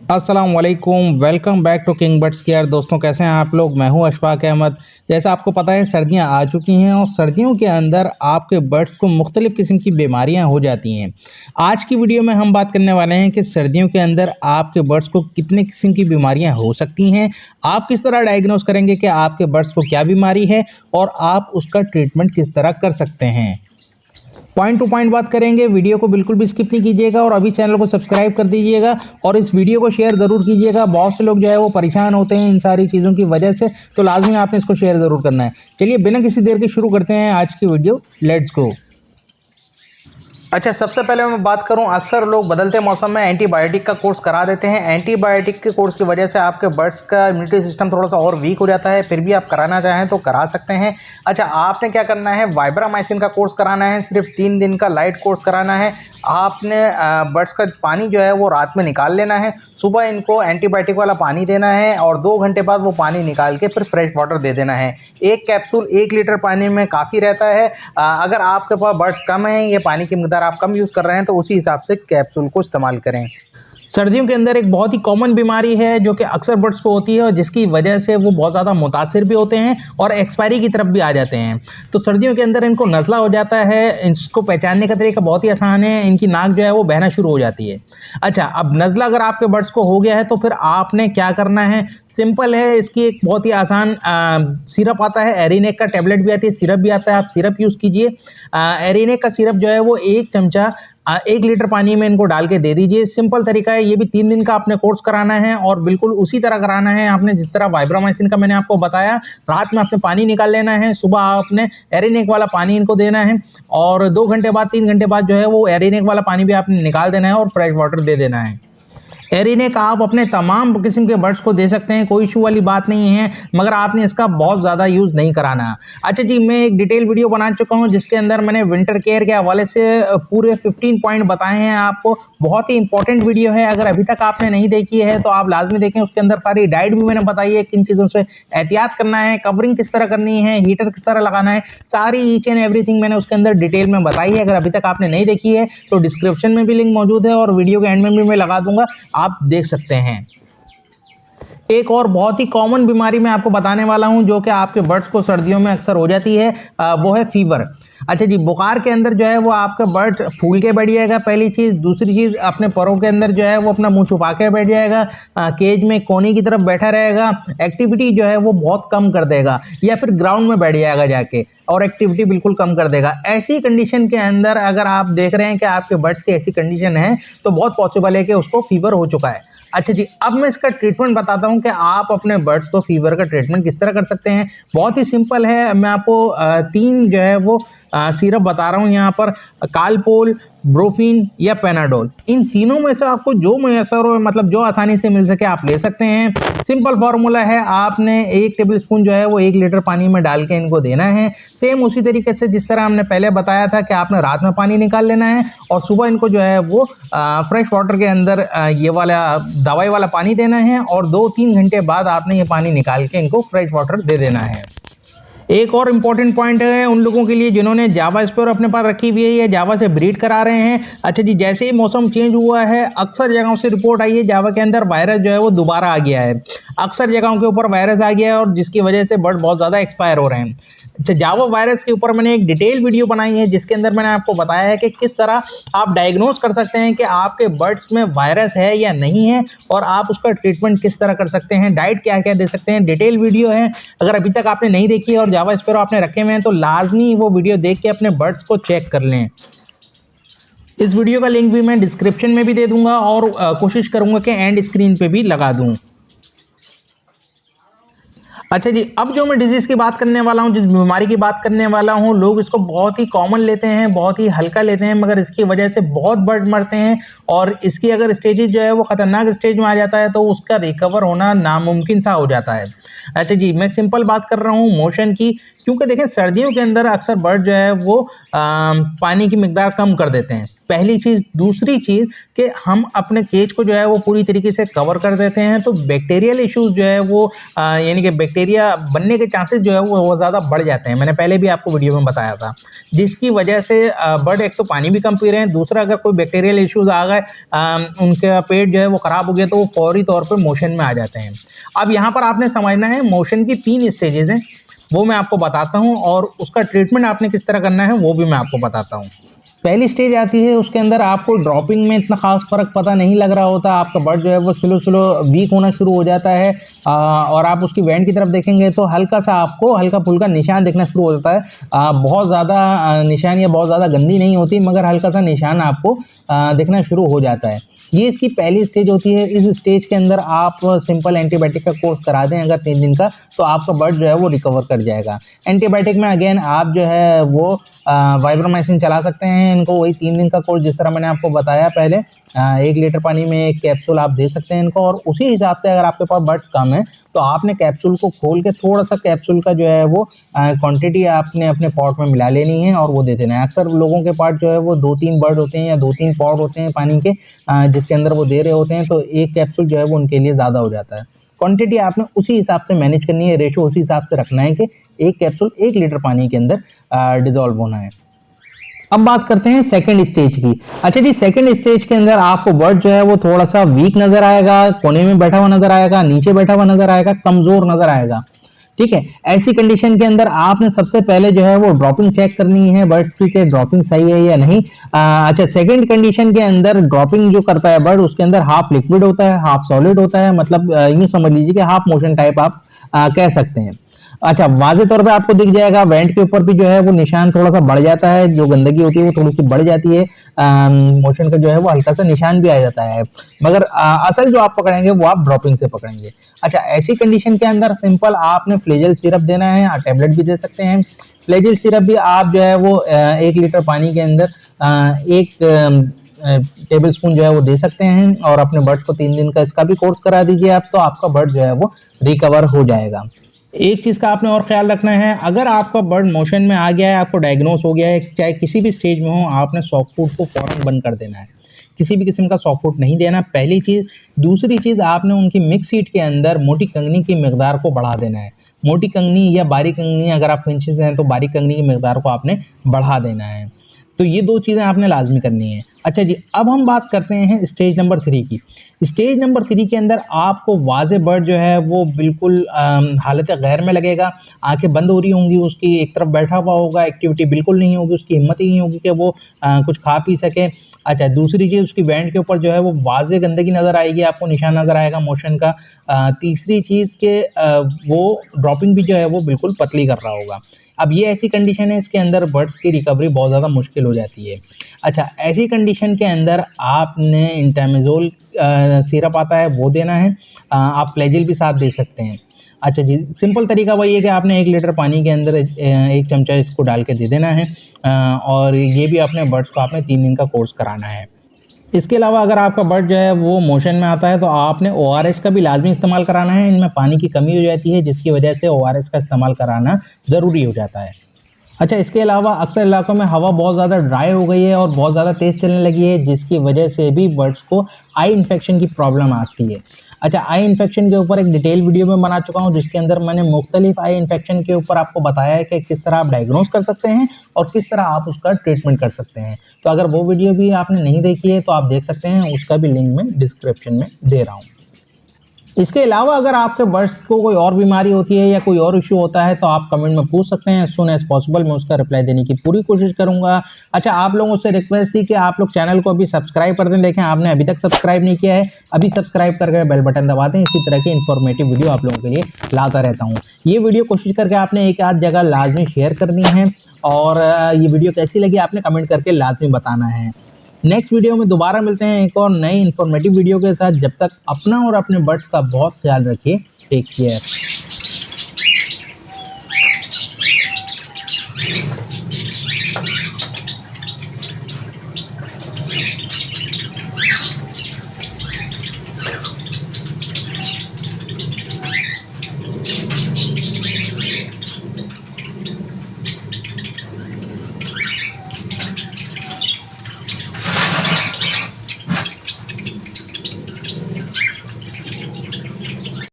अस्सलाम वालेकुम, welcome back to king birds care. दोस्तों कैसे हैं आप लोग। मैं हूं अशफाक अहमद। जैसा आपको पता है सर्दियां आ चुकी हैं और सर्दियों के अंदर आपके बर्ड्स को मुख्तलिफ़ किस्म की बीमारियां हो जाती हैं। आज की वीडियो में हम बात करने वाले हैं कि सर्दियों के अंदर आपके बर्ड्स को कितने किस्म की बीमारियां हो सकती हैं, आप किस तरह डायग्नोस करेंगे कि आपके बर्ड्स को क्या बीमारी है और आप उसका ट्रीटमेंट किस तरह कर सकते हैं। पॉइंट टू पॉइंट बात करेंगे, वीडियो को बिल्कुल भी स्किप नहीं कीजिएगा और अभी चैनल को सब्सक्राइब कर दीजिएगा और इस वीडियो को शेयर ज़रूर कीजिएगा। बहुत से लोग जो है वो परेशान होते हैं इन सारी चीज़ों की वजह से, तो लाजमी आपने इसको शेयर ज़रूर करना है। चलिए बिना किसी देर के शुरू करते हैं आज की वीडियो, लेट्स गो। अच्छा, सबसे पहले मैं बात करूं, अक्सर लोग बदलते मौसम में एंटीबायोटिक का कोर्स करा देते हैं। एंटीबायोटिक के कोर्स की वजह से आपके बर्ड्स का इम्यूनिटी सिस्टम थोड़ा सा और वीक हो जाता है, फिर भी आप कराना चाहें तो करा सकते हैं। अच्छा, आपने क्या करना है, वाइब्रामाइसिन का कोर्स कराना है, सिर्फ 3 दिन का लाइट कोर्स कराना है। आपने बर्ड्स का पानी जो है वो रात में निकाल लेना है, सुबह इनको एंटीबायोटिक वाला पानी देना है और 2 घंटे बाद वो पानी निकाल के फिर फ्रेश वाटर दे देना है। एक कैप्सूल 1 लीटर पानी में काफ़ी रहता है। अगर आपके पास बर्ड्स कम हैं, ये पानी की मिकदार आप कम यूज़ कर रहे हैं, तो उसी हिसाब से कैप्सूल को इस्तेमाल करें। सर्दियों के अंदर एक बहुत ही कॉमन बीमारी है जो कि अक्सर बर्ड्स को होती है और जिसकी वजह से वो बहुत ज़्यादा मुतासिर भी होते हैं और एक्सपायरी की तरफ भी आ जाते हैं। तो सर्दियों के अंदर इनको नज़ला हो जाता है। इसको पहचानने का तरीका बहुत ही आसान है, इनकी नाक जो है वो बहना शुरू हो जाती है। अच्छा, अब नज़ला अगर आपके बर्ड्स को हो गया है तो फिर आपने क्या करना है, सिंपल है। इसकी एक बहुत ही आसान सिरप आता है, एरिनेक का टैबलेट भी आती है, सिरप भी आता है, आप सिरप यूज़ कीजिए। एरिनेक का सिरप जो है वो 1 चमचा 1 लीटर पानी में इनको डाल के दे दीजिए। सिंपल तरीका है, ये भी 3 दिन का आपने कोर्स कराना है और बिल्कुल उसी तरह कराना है आपने जिस तरह वाइब्रामाइसिन का मैंने आपको बताया। रात में आपने पानी निकाल लेना है, सुबह आपने एरिनेक वाला पानी इनको देना है और 2 घंटे बाद 3 घंटे बाद जो है वो एरिनेक वाला पानी भी आपने निकाल देना है और फ्रेश वाटर दे देना है। एरिनेक आप अपने तमाम किस्म के बर्ड्स को दे सकते हैं, कोई इशू वाली बात नहीं है, मगर आपने इसका बहुत ज़्यादा यूज़ नहीं कराना। अच्छा जी, मैं एक डिटेल वीडियो बना चुका हूं जिसके अंदर मैंने विंटर केयर के हवाले से पूरे 15 पॉइंट बताए हैं आपको। बहुत ही इंपॉर्टेंट वीडियो है, अगर अभी तक आपने नहीं देखी है तो आप लाजमी देखें। उसके अंदर सारी डाइट भी मैंने बताई है, किन चीज़ों से एहतियात करना है, कवरिंग किस तरह करनी है, हीटर किस तरह लगाना है, सारी ईच एंड एवरीथिंग मैंने उसके अंदर डिटेल में बताई है। अगर अभी तक आपने नहीं देखी है तो डिस्क्रिप्शन में भी लिंक मौजूद है और वीडियो के एंड में भी मैं लगा दूंगा, आप देख सकते हैं। एक और बहुत ही कॉमन बीमारी मैं आपको बताने वाला हूं जो कि आपके बर्ड्स को सर्दियों में अक्सर हो जाती है, वो है फीवर। अच्छा जी, बुखार के अंदर जो है वो आपका बर्ड फूल के बैठ जाएगा, पहली चीज़। दूसरी चीज़, अपने परों के अंदर जो है वो अपना मुंह छुपा के बैठ जाएगा, केज में कोने की तरफ बैठा रहेगा, एक्टिविटी जो है वो बहुत कम कर देगा या फिर ग्राउंड में बैठ जाएगा जाके और एक्टिविटी बिल्कुल कम कर देगा। ऐसी कंडीशन के अंदर अगर आप देख रहे हैं कि आपके बर्ड्स की ऐसी कंडीशन है तो बहुत पॉसिबल है कि उसको फीवर हो चुका है। अच्छा जी, अब मैं इसका ट्रीटमेंट बताता हूं कि आप अपने बर्ड्स को फीवर का ट्रीटमेंट किस तरह कर सकते हैं। बहुत ही सिंपल है, मैं आपको 3 जो है वो सिरप बता रहा हूं यहाँ पर, कालपोल, ब्रोफिन या पेनाडोल। इन तीनों में से आपको जो मैसर हो, मतलब जो आसानी से मिल सके, आप ले सकते हैं। सिंपल फार्मूला है, आपने 1 टेबल स्पून जो है वो 1 लीटर पानी में डाल के इनको देना है। सेम उसी तरीके से जिस तरह हमने पहले बताया था कि आपने रात में पानी निकाल लेना है और सुबह इनको जो है वो फ्रेश वाटर के अंदर ये वाला दवाई वाला पानी देना है और 2-3 घंटे बाद आपने ये पानी निकाल के इनको फ्रेश वाटर दे देना है। एक और इम्पॉर्टेंट पॉइंट है उन लोगों के लिए जिन्होंने जावा स्पेयर अपने पास रखी हुई है या जावा से ब्रीड करा रहे हैं। अच्छा जी, जैसे ही मौसम चेंज हुआ है अक्सर जगहों से रिपोर्ट आई है जावा के अंदर वायरस जो है वो दोबारा आ गया है। अक्सर जगहों के ऊपर वायरस आ गया है और जिसकी वजह से बर्ड बहुत ज़्यादा एक्सपायर हो रहे हैं। अच्छा, जावा वायरस के ऊपर मैंने एक डिटेल वीडियो बनाई है जिसके अंदर मैंने आपको बताया है कि किस तरह आप डायग्नोस कर सकते हैं कि आपके बर्ड्स में वायरस है या नहीं है और आप उसका ट्रीटमेंट किस तरह कर सकते हैं, डाइट क्या क्या दे सकते हैं। डिटेल वीडियो है, अगर अभी तक आपने नहीं देखी है और जावा स्पेरो आपने रखे हुए हैं तो लाजमी वो वीडियो देख के अपने बर्ड्स को चेक कर लें। इस वीडियो का लिंक भी मैं डिस्क्रिप्शन में भी दे दूंगा और कोशिश करूंगा कि एंड स्क्रीन पे भी लगा दूं। अच्छा जी, अब जो मैं डिजीज़ की बात करने वाला हूँ, जिस बीमारी की बात करने वाला हूँ, लोग इसको बहुत ही कॉमन लेते हैं, बहुत ही हल्का लेते हैं, मगर इसकी वजह से बहुत बर्ड मरते हैं और इसकी अगर स्टेजेज जो है वो ख़तरनाक स्टेज में आ जाता है तो उसका रिकवर होना नामुमकिन सा हो जाता है। अच्छा जी, मैं सिंपल बात कर रहा हूँ मोशन की, क्योंकि देखें सर्दियों के अंदर अक्सर बर्ड जो है वो पानी की मिकदार कम कर देते हैं। पहली चीज़। दूसरी चीज़ कि हम अपने केज को जो है वो पूरी तरीके से कवर कर देते हैं, तो बैक्टीरियल इश्यूज़ जो है वो यानी कि बैक्टीरिया बनने के चांसेस जो है वो ज़्यादा बढ़ जाते हैं। मैंने पहले भी आपको वीडियो में बताया था, जिसकी वजह से बर्ड एक तो पानी भी कम पी रहे हैं, दूसरा अगर कोई बैक्टीरियल इश्यूज़ आ गए, उनका पेट जो है वो ख़राब हो गया, तो वो फौरी तौर पर मोशन में आ जाते हैं। अब यहाँ पर आपने समझना है मोशन की 3 स्टेजेज़ हैं, वो मैं आपको बताता हूँ, और उसका ट्रीटमेंट आपने किस तरह करना है वो भी मैं आपको बताता हूँ। पहली स्टेज आती है, उसके अंदर आपको ड्रॉपिंग में इतना खास फ़र्क पता नहीं लग रहा होता, आपका बर्ड जो है वो स्लो वीक होना शुरू हो जाता है, और आप उसकी वेंट की तरफ देखेंगे तो हल्का सा आपको हल्का फुल्का निशान दिखना शुरू हो जाता है। बहुत ज़्यादा निशान या बहुत ज़्यादा गंदी नहीं होती, मगर हल्का सा निशान आपको दिखना शुरू हो जाता है। ये इसकी पहली स्टेज होती है। इस स्टेज के अंदर आप सिंपल एंटीबायोटिक का कोर्स करा दें अगर 3 दिन का, तो आपका बर्ड जो है वो रिकवर कर जाएगा। एंटीबायोटिक में अगेन आप जो है वो वाइब्रोमाइसिन चला सकते हैं इनको, वही 3 दिन का कोर्स जिस तरह मैंने आपको बताया पहले। 1 लीटर पानी में 1 कैप्सूल आप दे सकते हैं इनको, और उसी हिसाब से अगर आपके पास बर्ड्स कम है तो आपने कैप्सूल को खोल के थोड़ा सा कैप्सूल का जो है वो क्वांटिटी आपने अपने पॉट में मिला लेनी है और वो दे देना है। अक्सर लोगों के पास जो है वो 2-3 बर्ड होते हैं या 2-3 पॉट होते हैं पानी के, जिसके अंदर वो दे रहे होते हैं, तो 1 कैप्सूल जो है वो उनके लिए ज़्यादा हो जाता है। क्वांटिटी आपने उसी हिसाब से मैनेज करनी है, रेशो उसी हिसाब से रखना है कि 1 कैप्सूल 1 लीटर पानी के अंदर डिज़ोल्व होना है। अब बात करते हैं सेकंड स्टेज की। अच्छा जी, सेकंड स्टेज के अंदर आपको बर्ड जो है वो थोड़ा सा वीक नजर आएगा, कोने में बैठा हुआ नजर आएगा, नीचे बैठा हुआ नजर आएगा, कमजोर नजर आएगा। ठीक है, ऐसी कंडीशन के अंदर आपने सबसे पहले जो है वो ड्रॉपिंग चेक करनी है बर्ड्स की कि ड्रॉपिंग सही है या नहीं। अच्छा, सेकंड कंडीशन के अंदर ड्रॉपिंग जो करता है बर्ड, उसके अंदर हाफ लिक्विड होता है, हाफ सॉलिड होता है, मतलब यूं समझ लीजिए कि हाफ मोशन टाइप आप कह सकते हैं। अच्छा, वाज़े तौर पे आपको दिख जाएगा वेंट के ऊपर भी जो है वो निशान थोड़ा सा बढ़ जाता है, जो गंदगी होती है वो थोड़ी सी बढ़ जाती है, मोशन का जो है वो हल्का सा निशान भी आ जाता है, मगर असल जो आप पकड़ेंगे वो आप ड्रॉपिंग से पकड़ेंगे। अच्छा, ऐसी कंडीशन के अंदर सिंपल आपने फ्लेजल सिरप देना है, आप टैबलेट भी दे सकते हैं। फ्लेजल सिरप भी आप जो है वो 1 लीटर पानी के अंदर 1 टेबल स्पून जो है वो दे सकते हैं, और अपने बर्ड्स को 3 दिन का इसका भी कोर्स करा दीजिए आप, तो आपका बर्ड जो है वो रिकवर हो जाएगा। एक चीज़ का आपने और ख्याल रखना है, अगर आपका बर्ड मोशन में आ गया है, आपको डायग्नोस हो गया है, चाहे किसी भी स्टेज में हो, आपने सॉफ्ट फूड को फ़ौरन बंद कर देना है। किसी भी किस्म का सॉफ्ट फूड नहीं देना, पहली चीज़। दूसरी चीज़, आपने उनकी मिक्स सीड के अंदर मोटी कंगनी की मिकदार को बढ़ा देना है। मोटी कंगनी या बारीक कंगनी, अगर आप फिंचेस हैं तो बारीक कंगनी की मिकदार को आपने बढ़ा देना है। तो ये 2 चीज़ें आपने लाजमी करनी है। अच्छा जी, अब हम बात करते हैं स्टेज नंबर 3 की। स्टेज नंबर 3 के अंदर आपको वाज़े बर्ड जो है वो बिल्कुल हालत गैर में लगेगा, आंखें बंद हो रही होंगी, उसकी एक तरफ बैठा हुआ होगा, एक्टिविटी बिल्कुल नहीं होगी, उसकी हिम्मत ही नहीं होगी कि वो कुछ खा पी सके। अच्छा, दूसरी चीज़, उसकी वेंट के ऊपर जो है वो वाज़े गंदगी नज़र आएगी, आपको निशान नज़र आएगा मोशन का। तीसरी चीज़ के वो ड्रॉपिंग भी जो है वो बिल्कुल पतली कर रहा होगा। अब ये ऐसी कंडीशन है, इसके अंदर बर्ड्स की रिकवरी बहुत ज़्यादा मुश्किल हो जाती है। अच्छा, ऐसी कंडीशन के अंदर आपने इंटामेज़ोल सिरप आता है वो देना है, आप फ्लैजिल भी साथ दे सकते हैं। अच्छा जी, सिंपल तरीका वही है कि आपने 1 लीटर पानी के अंदर 1 चमचा इसको डाल के दे देना है, और ये भी अपने बर्ड्स को आपने 3 दिन का कोर्स कराना है। इसके अलावा अगर आपका बर्ड जो है वो मोशन में आता है तो आपने ORS का भी लाजमी इस्तेमाल कराना है। इनमें पानी की कमी हो जाती है, जिसकी वजह से ORS का इस्तेमाल कराना ज़रूरी हो जाता है। अच्छा, इसके अलावा अक्सर इलाकों में हवा बहुत ज़्यादा ड्राई हो गई है और बहुत ज़्यादा तेज़ चलने लगी है, जिसकी वजह से भी बर्ड्स को आई इन्फेक्शन की प्रॉब्लम आती है। अच्छा, आई इन्फेक्शन के ऊपर एक डिटेल वीडियो में बना चुका हूँ, जिसके अंदर मैंने मुख्तलिफ आई इन्फेक्शन के ऊपर आपको बताया है कि किस तरह आप डायग्नोस कर सकते हैं और किस तरह आप उसका ट्रीटमेंट कर सकते हैं। तो अगर वो वीडियो भी आपने नहीं देखी है तो आप देख सकते हैं, उसका भी लिंक मैं डिस्क्रिप्शन में दे रहा हूँ। इसके अलावा अगर आपके बर्ड्स को कोई और बीमारी होती है या कोई और इशू होता है तो आप कमेंट में पूछ सकते हैं, एज सून एज पॉसिबल मैं उसका रिप्लाई देने की पूरी कोशिश करूंगा। अच्छा, आप लोगों से रिक्वेस्ट थी कि आप लोग चैनल को अभी सब्सक्राइब कर दें। देखें, आपने अभी तक सब्सक्राइब नहीं किया है, अभी सब्सक्राइब करके बेल बटन दबा दें। इसी तरह की इन्फॉर्मेटिव वीडियो आप लोगों के लिए लाता रहता हूँ। ये वीडियो कोशिश करके आपने एक आध जगह लाजमी शेयर करनी है, और ये वीडियो कैसी लगी आपने कमेंट करके लाजमी बताना है। नेक्स्ट वीडियो में दोबारा मिलते हैं एक और नई इन्फॉर्मेटिव वीडियो के साथ। जब तक अपना और अपने बर्ड्स का बहुत ख्याल रखिए। Take care.